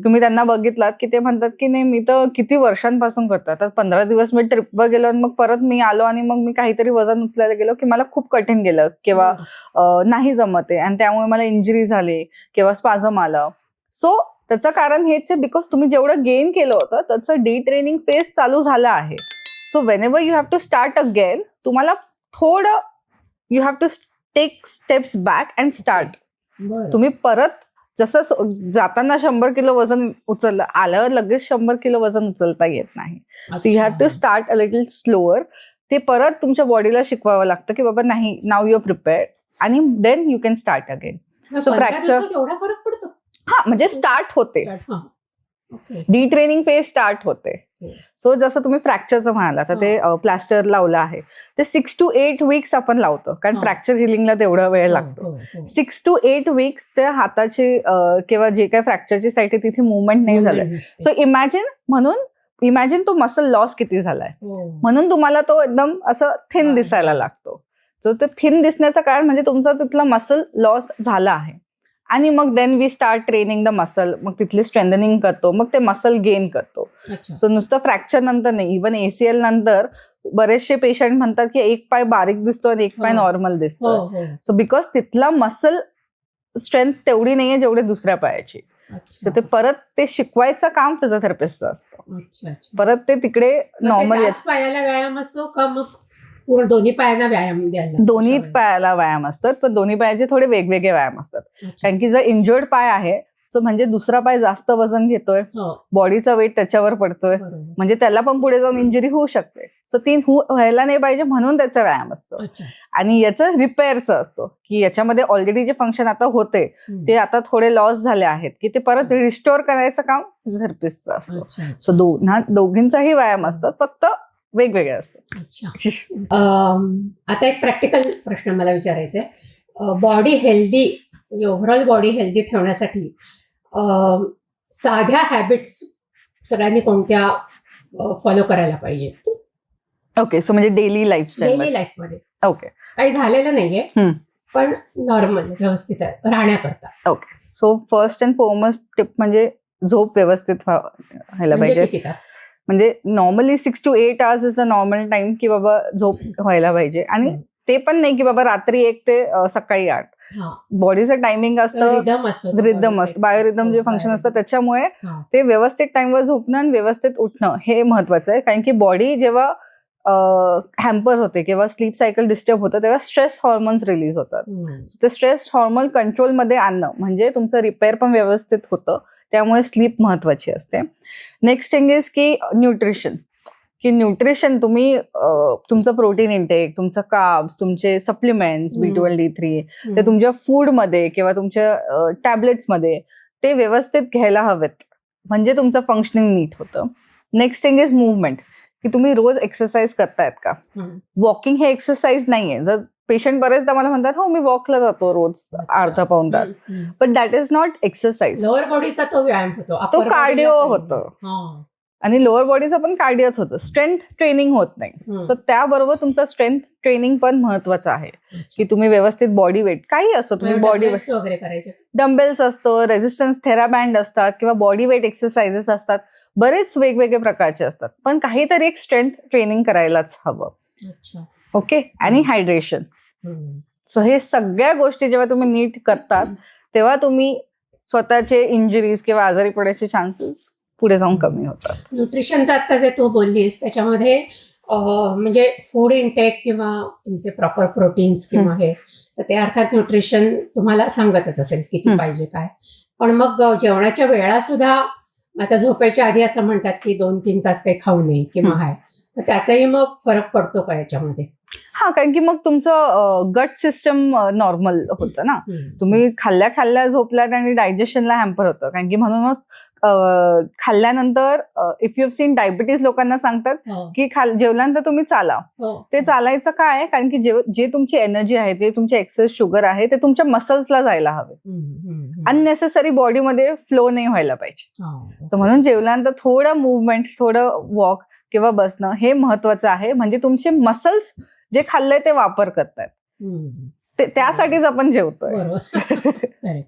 तुम्ही त्यांना बघितलात की ते म्हणतात की नाही मी तर किती वर्षांपासून करतात, तर 15 दिवस मी ट्रिपवर गेलो आणि मग परत मी आलो आणि मग मी काहीतरी वजन उचलायला गेलो की मला खूप कठीण गेलं किंवा नाही जमत आहे आणि त्यामुळे मला इंजुरी झाली किंवा स्पाझम आलं. सो त्याचं कारण हेच आहे, बिकॉज तुम्ही जेवढं गेन केलं होतं त्याचं डिट्रेनिंग फेज चालू झाला आहे. So whenever you have to start again, तुम्हाला थोडं you have to take steps back and start. तुम्ही परत जसं जाताना 100 किलो वजन उचललं, आल्यावर लगेच 100 किलो वजन उचलता येत नाही. So you have to start a little slower. ते परत तुमच्या बॉडीला शिकवावं लागतं की बाबा नाही, नाव यू आर प्रिपेअर्ड, आणि then you can start again. So fracture- एवढा फरक पडतो. हा म्हणजे स्टार्ट होते, ओके. डिट्रेनिंग फेज स्टार्ट होते. सो जसं तुम्ही फ्रॅक्चरचं म्हणाला तर ते प्लास्टर लावलं आहे ते 6 to 8 weeks आपण लावतो, कारण फ्रॅक्चर हिलिंगला तेवढा वेळ लागतो. 6 to 8 weeks त्या हाताची किंवा जे काही फ्रॅक्चरची साईट आहे तिथे मुवमेंट नाही झालं. सो इमॅजिन तो मसल लॉस किती झालाय, म्हणून तुम्हाला तो एकदम असं थिन दिसायला लागतो. सो तो थिन दिसण्याचं कारण म्हणजे तुमचा तिथला मसल लॉस झाला आहे. आणि मग then we start training the muscle, मग तिथली स्ट्रेंथनिंग करतो, मग ते मसल गेन करतो. सो नुसतं फ्रॅक्चर नंतर नाही, इव्हन ACL नंतर बरेचसे पेशंट म्हणतात की एक पाय बारीक दिसतो आणि एक पाय नॉर्मल दिसतो. सो बिकॉज तिथला मसल स्ट्रेंथ तेवढी नाहीये जेवढे दुसऱ्या पायाची. सो ते परत ते शिकवायचं काम फिजिओथेरपिस्टचं असतं. परत ते तिकडे नॉर्मल पायाला व्यायाम असतो का मग पूर्ण दोन्ही पायांना व्यायाम द्यायला? दोन्ही पायाला व्यायाम असतात, पण दोन्ही पायाचे थोडे वेगवेगळे व्यायाम असतात. कारण की जर इंजर्ड पाय आहे सो म्हणजे दुसरा पाय जास्त वजन घेतोय, बॉडीचा वेट त्याच्यावर पडतोय, म्हणजे त्याला पण पुढे जाऊन इंजुरी होऊ शकते. सो ती व्हायला नाही पाहिजे म्हणून त्याचा व्यायाम असतो. आणि याचं रिपेअरचं असतो की याच्यामध्ये ऑलरेडी जे फंक्शन आता होते ते आता थोडे लॉस झाले आहेत की ते परत रिस्टोअर करायचं काम फिजिओथेरपिस्टचं असतं. सो दोघींचाही व्यायाम असतात, फक्त वेगवेगळे असतात. आता एक प्रॅक्टिकल प्रश्न मला विचारायचा आहे. Body healthy, overall body healthy ठेवण्यासाठी साध्या हॅबिट्स सगळ्यांनी कोणत्या फॉलो करायला पाहिजे? ओके, सो म्हणजे डेली लाईफमध्ये ओके काही झालेलं नाहीये पण नॉर्मल व्यवस्थित राहण्याकरता. Okay, so first and foremost tip म्हणजे झोप व्यवस्थित व्हायला पाहिजे. किती तास? म्हणजे normally 6 to 8 hours is a normal time की बाबा झोप व्हायला पाहिजे. आणि ते पण नाही की बाबा रात्री 1 ते सकाळी 8. बॉडीचं टायमिंग असतं, रिदम असतं, बायोरिदम जे फंक्शन असतं, त्याच्यामुळे ते व्यवस्थित टाइमवर झोपणं आणि व्यवस्थित उठणं हे महत्वाचं आहे. कारण की बॉडी जेव्हा हॅम्पर होते किंवा स्लीप सायकल डिस्टर्ब होतं तेव्हा स्ट्रेस हॉर्मोन्स रिलीज होतात. ते स्ट्रेस हॉर्मोन कंट्रोलमध्ये आणणं म्हणजे तुमचं रिपेअर पण व्यवस्थित होतं, त्यामुळे स्लीप महत्वाची असते. नेक्स्ट थिंग इज की न्यूट्रिशन तुम्ही तुमचं प्रोटीन इंटेक, तुमचं कार्ब्स, तुमचे सप्लिमेंट्स B12 D3 ते तुमच्या फूडमध्ये किंवा तुमच्या टॅबलेट्समध्ये ते व्यवस्थित घ्यायला हवेत, म्हणजे तुमचं फंक्शनिंग नीट होतं. नेक्स्ट थिंग इज मुवमेंट, की तुम्ही रोज एक्सरसाइज करतायत का? वॉकिंग हे एक्सरसाइज नाहीये. जर पेशंट बरेचदा मला म्हणतात हो मी वॉकला जातो रोज अर्धा पाऊण तास, but that is not exercise. Lower बॉडीचा तो व्यायाम होतो, तो कार्डिओ होतो आणि लोअर बॉडीचं पण कार्डिओच होतं, स्ट्रेंथ ट्रेनिंग होत नाही. सो त्याबरोबर तुमचं स्ट्रेंथ ट्रेनिंग पण महत्वाचं आहे की तुम्ही व्यवस्थित बॉडी वेट काही असतो, तुम्ही बॉडी वेट वगैरे करायचे, डम्बेल्स असतं, रेझिस्टन्स थेराबँड असतात किंवा बॉडी वेट एक्सरसाइजेस असतात, बरेच वेगवेगळे प्रकारचे असतात, पण काहीतरी एक स्ट्रेंथ ट्रेनिंग करायलाच हवं. ओके, आणि हायड्रेशन. सो हे सगळ्या गोष्टी जेव्हा तुम्ही नीट करतात तेव्हा तुम्ही स्वतःचे इंजुरीज किंवा आजारी पडायचे चान्सेस पुढे जाऊन कमी होतात. न्यूट्रिशनचं आता जे तू बोललीस त्याच्यामध्ये म्हणजे फूड इंटेक किंवा तुमचे प्रॉपर प्रोटीन्स किंवा हे, तर ते अर्थात न्यूट्रिशन तुम्हाला सांगतच असेल किती पाहिजे काय, पण मग जेवणाच्या वेळा सुद्धा आता झोपायच्या आधी असं म्हणतात की 2-3 तास काही खाऊ नये किंवा आहे, तर त्याचाही मग फरक पडतो का याच्यामध्ये? हा, कारण की मग तुमचं गट सिस्टम नॉर्मल होतं ना. तुम्ही खाल्ल्या झोपल्यात आणि डायजेशनला हॅम्पर होतं, कारण की म्हणूनच खाल्ल्यानंतर if you have seen diabetes लोकांना सांगतात की जेवल्यानंतर तुम्ही चाला. ते चालायचं काय आहे, कारण की जे तुमची एनर्जी आहे, जे तुमचे एक्सेस शुगर आहे ते तुमच्या मसल्सला जायला हवे, अननेसेसरी बॉडीमध्ये फ्लो नाही व्हायला पाहिजे. सो म्हणून जेवल्यानंतर थोडं मुवमेंट, थोडं वॉक किंवा बसणं हे महत्वाचं आहे, म्हणजे तुमचे मसल्स जे खाल्लंय ते वापर करतात, त्यासाठीच आपण जेवतोय.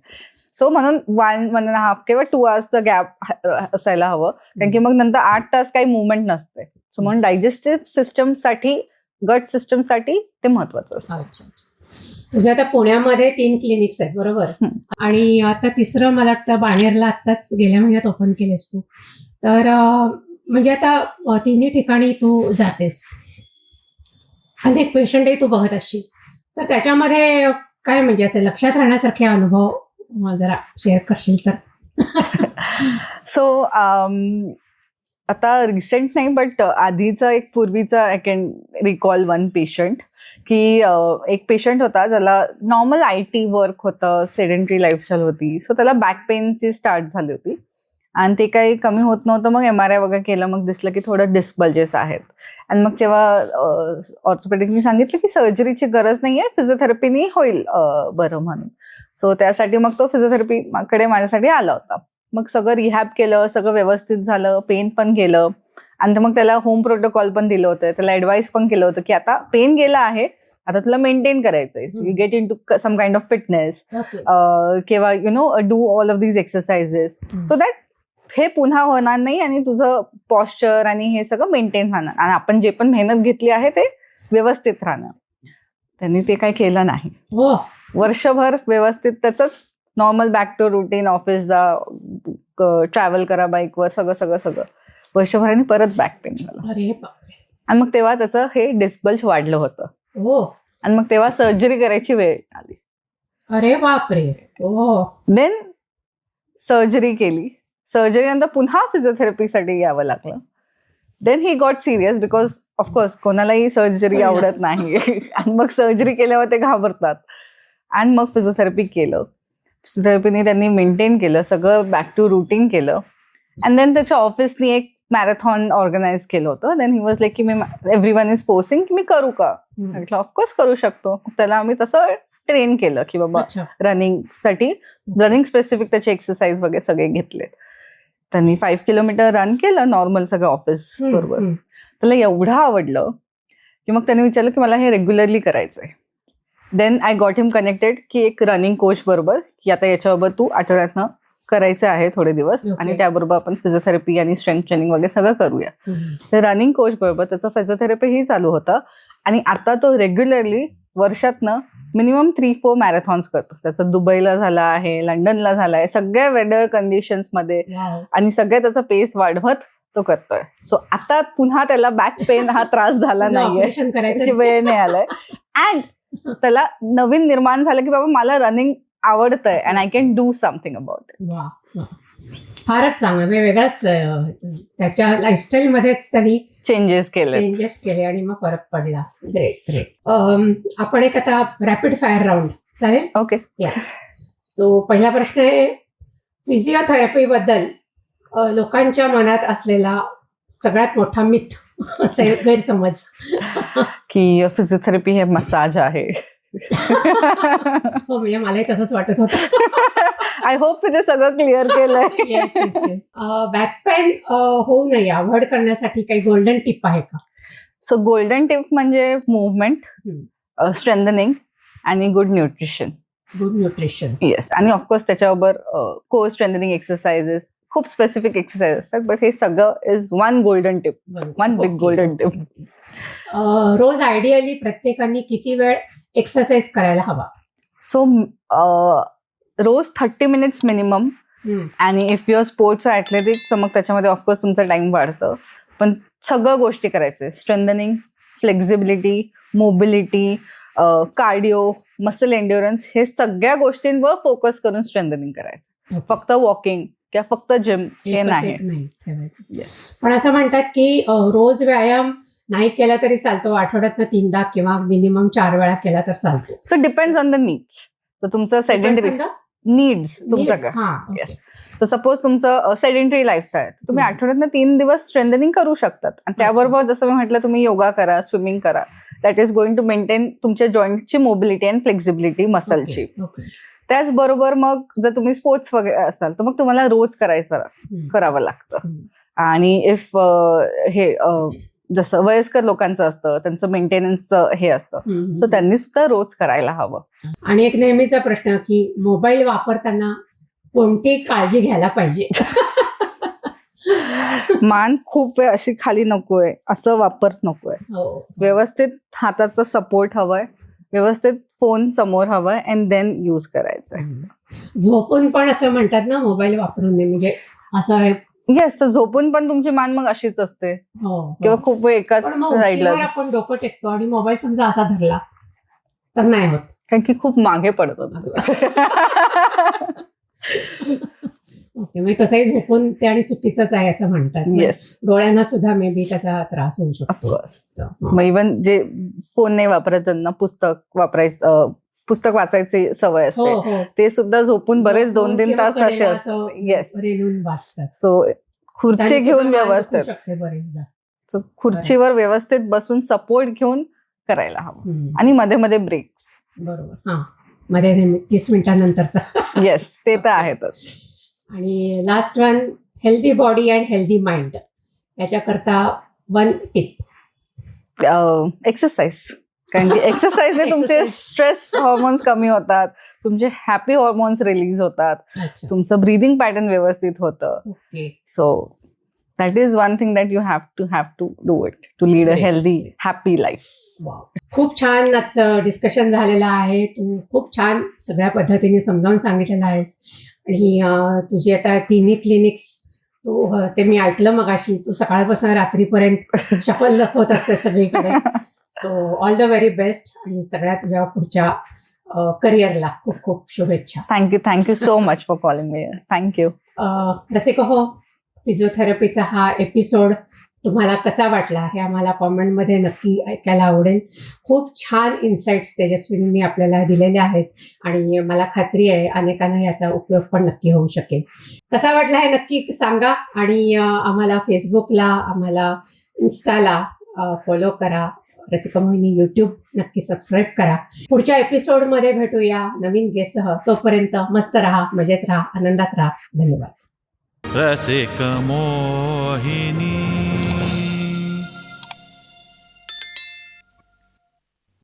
सो म्हणून 1.5 किंवा 2 hours गॅप असायला हवं, कारण की मग नंतर 8 तास काही मुवमेंट नसते. सो म्हणून डायजेस्टिव्ह सिस्टमसाठी, गट सिस्टमसाठी ते महत्वाचं असतं. तुझ्या आता पुण्यामध्ये 3 क्लिनिक्स आहेत बरोबर, आणि आता तिसरं मला वाटतं बाणेरला आत्ताच गेल्या महिन्यात ओपन केलेस तू, तर म्हणजे आता तिन्ही ठिकाणी तू जातेस, अनेक पेशंटही तू बघत असशील, तर त्याच्यामध्ये काय म्हणजे असे लक्षात राहण्यासारखे अनुभव जरा शेअर करशील तर? सो आता रिसेंट नाही बट आधीचा एक पूर्वीचा I can recall one patient की एक पेशंट होता ज्याला नॉर्मल IT वर्क होतं, सेडेंटरी लाईफस्टाईल होती. सो त्याला बॅक पेनची स्टार्ट झाली होती आणि ते काही कमी होत नव्हतं. मग MRI वगैरे केलं, मग दिसलं की थोडं डिस्क बल्जेस आहेत. आणि मग जेव्हा ऑर्थोपेडिकनी सांगितलं की सर्जरीची गरज नाही आहे, फिजिओथेरपीनी होईल बरं म्हणून. सो त्यासाठी मग तो फिजिओथेरपीकडे माझ्यासाठी आला होता. मग सगळं रिहॅब केलं, सगळं व्यवस्थित झालं, पेन पण गेलं आणि मग त्याला होम प्रोटोकॉल पण दिलं होतं. त्याला ॲडवाईस पण केलं होतं की आता पेन गेला आहे, आता तुला मेंटेन करायचंय. So you get into some kind of fitness किंवा do all of these exercises so that हे पुन्हा होणार नाही आणि तुझं पॉस्चर आणि हे सगळं मेंटेन राहणार आणि आपण जे पण मेहनत घेतली आहे ते व्यवस्थित राहणार. त्यांनी ते काही केलं नाही. वर्षभर व्यवस्थित त्याचंच normal back to routine, office जा, ट्रॅव्हल करा बाईकवर, सगळं वर्षभराने परत बॅक पेन झालं. आणि मग तेव्हा त्याचं हे डिस्बल्ज वाढलं होतं. आणि मग तेव्हा सर्जरी करायची वेळ आली. अरे बापरे. देन सर्जरी केली. सर्जरी नंतर पुन्हा फिजिओथेरपीसाठी यावं लागलं. Then he got serious because of course कोणालाही सर्जरी आवडत नाही आणि मग सर्जरी केल्यावर ते घाबरतात. आणि मग फिजिओथेरपी केलं. फिजिओथेरपीने त्यांनी मेंटेन केलं, सगळं बॅक टू रुटीन केलं. अँड देन त्याच्या ऑफिसनी एक मॅरेथॉन ऑर्गनाईज केलं होतं. देन ही वॉज लाईक की मी एव्हरीवन इज फोर्सिंग की मी करू का? म्हटलं ऑफकोर्स करू शकतो. त्याला आम्ही तसं ट्रेन केलं की बाबा रनिंगसाठी रनिंग स्पेसिफिक त्याचे एक्सरसाइज वगैरे सगळे घेतले. त्यांनी 5 किलोमीटर रन केलं नॉर्मल सगळं ऑफिस बरोबर. त्याला एवढं आवडलं की मग त्याने विचारलं की मला हे रेग्युलरली करायचंय. Then I got him connected की एक रनिंग कोच बरोबर की आता याच्याबरोबर तू आठवड्यातनं करायचं आहे थोडे दिवस आणि त्याबरोबर आपण फिजिओथेरपी आणि स्ट्रेंथ ट्रेनिंग वगैरे सगळं करूया. तर रनिंग कोच बरोबर त्याचं फिजिओथेरपीही चालू होतं आणि आता तो रेग्युलरली वर्षातनं मिनिमम 3-4 मॅरेथॉन्स करतो. त्याचं दुबईला झाला आहे, लंडनला झाला आहे, सगळ्या वेदर कंडिशन्समध्ये आणि सगळ्या त्याचा पेस वाढवत तो करतोय. सो आता पुन्हा त्याला बॅक पेन हा त्रास झाला नाहीये, वेळ नाही आलाय. अँड त्याला नवीन निर्माण झालं की बाबा मला रनिंग आवडतंय and I can do something about it. फारच चांगलं, वेगळाच त्याच्या लाईफस्टाईल मध्येच त्यांनी चेंजेस केले आणि मग फरक पडला. ग्रेट. आपण एक आता रॅपिड फायर राऊंड चालेल? ओके. सो पहिला प्रश्न आहे फिजिओथेरपी बद्दल लोकांच्या मनात असलेला सगळ्यात मोठा मिथ, गैरसमज. की फिजिओथेरपी हे मसाज आहे. हो, म्हणजे मलाही तसंच वाटत होतं. आय होप ते सगळं क्लिअर केलंय. बॅक पेन होऊ नये अवॉइड करण्यासाठी काही गोल्डन टिप आहे का? सो गोल्डन टिप म्हणजे मुवमेंट, स्ट्रेंथनिंग आणि गुड न्यूट्रिशन. येस. आणि ऑफकोर्स त्याच्याबरोबर कोर स्ट्रेंथनिंग एक्सरसाइजेस, खूप स्पेसिफिक एक्सरसाइज असतात. बट हे सगळं is one golden tip, one big golden tip. रोज आयडियली प्रत्येकाने किती वेळ एक्सरसाइज करायला हवा? सो रोज 30 मिनिट्स मिनिमम. आणि if your sports or athletics मग त्याच्यामध्ये ऑफकोर्स तुमचं टाइम वाढतं. पण सगळं गोष्टी करायचे, strengthening, flexibility, mobility, cardio, muscle endurance, हे सगळ्या गोष्टींवर फोकस करून स्ट्रेंथनिंग करायचं. फक्त वॉकिंग किंवा फक्त जिम हे नाही. पण असं म्हणतात की रोज व्यायाम नाही केला तरी चालतो, आठवड्यातनं 3दा किंवा मिनिमम 4 वेळा केला तर चालतो. So depends on the needs. तर तुमचं सेडेंटरी नीड्स तुमचं काय. येस. सो सपोज तुमचं सेडेंटरी लाईफस्टाईल, तुम्ही आठवड्यातनं 3 दिवस स्ट्रेंथनिंग करू शकतात. आणि त्याबरोबर जसं मी म्हटलं, तुम्ही योगा करा, स्विमिंग करा. That is going to maintain तुमच्या जॉईंटची मोबिलिटी अँड फ्लेक्झिबिलिटी, मसलची. त्याचबरोबर मग जर तुम्ही स्पोर्ट्स वगैरे असाल तर मग तुम्हाला रोज करावं लागतं. आणि इफ हे जसं वयस्कर लोकांचं असतं, त्यांचं मेंटेनन्सचं हे असतं, सो त्यांनी सुद्धा रोज करायला हवं. आणि एक नेहमीचा प्रश्न की मोबाईल वापरताना कोणती काळजी घ्यायला पाहिजे? मान खूप वेळ अशी खाली नकोय, असं वापर नकोय. व्यवस्थित हाताचा सपोर्ट हवाय, व्यवस्थित फोन समोर हवाय अँड देन यूज करायचंय. झोपून पण असं म्हणतात ना मोबाईल वापरून नये, म्हणजे असं. येस. झोपून पण तुमची मान मग अशीच असते किंवा खूप वेळ एकाच साईडला आपण डोकं टेकतो आणि मोबाईल समजा असा धरला तर नाही होत, कारण की खूप मागे पडतो. ओके, म्हणजे तसंही झोपून ते आणि चुकीचंच आहे असं म्हणतात. येस, डोळ्यांना सुद्धा मे बी त्याचा त्रास होऊ शकतो. ऑफकोर्स. मग इव्हन जे फोन नाही वापरत, ज्यांना पुस्तक वाचायची सवय हो असते, हो, ते सुद्धा झोपून बरेच 2-3 किंवा तास तसे कडेला असतात. असं येस, रेलून वाचतात. सो खुर्ची त्याने घेऊन सुद्धा मान दुखू व्यवस्थित, शकते बरेचदा. So, खुर्चीवर व्यवस्थित बसून सपोर्ट घेऊन करायला हवं. आणि मध्ये मध्ये ब्रेक्स. बरोबर. हा, मध्ये नेहमी 30 मिनिटांनंतरचा. येस, ते तर आहेतच. आणि last one, healthy body and healthy mind याच्याकरता 1 टिप. एक्सरसाइज. कारण की एक्सरसाइजने तुमचे स्ट्रेस हॉर्मोन्स कमी होतात, तुमचे हॅपी हॉर्मोन्स रिलीज होतात, अच्छा, तुमचं ब्रीदिंग पॅटर्न व्यवस्थित होतं. Okay. So that is one thing that you have to do it to lead a healthy happy life. Wow, खूप छान आजचं डिस्कशन झालेलं आहे. तू खूप छान सगळ्या पद्धतीने समजावून सांगितलेलं आहेस. आणि तुझी आता तिन्ही क्लिनिक्स ते मी ऐकलं मगाशी, तू सकाळपासून रात्रीपर्यंत शफल होत असते सगळीकडे. So all the very best आणि सगळ्या तुझ्या पुढच्या करिअरला खूप खूप शुभेच्छा. Thank you so much for calling me. Thank you. रसिको हो, फिजिओथेरपीचा हा एपिसोड तुम्हाला कसा वाटला हे आम्हाला कॉमेंटमध्ये नक्की ऐकायला आवडेल. खूप छान इन्साइट्स तेजस्विनींनी आपल्याला दिलेले आहेत आणि मला खात्री आहे अनेकांना याचा उपयोग पण नक्की होऊ शकेल. कसा वाटला हे नक्की सांगा आणि आम्हाला फेसबुकला, आम्हाला इन्स्टाला फॉलो करा. रसिका मोहिनी यूट्यूब नक्की सबस्क्राईब करा. पुढच्या एपिसोडमध्ये भेटूया नवीन गेस्टसह. तोपर्यंत मस्त राहा, मजेत राहा, आनंदात राहा. धन्यवाद. रसिक मोहिनी.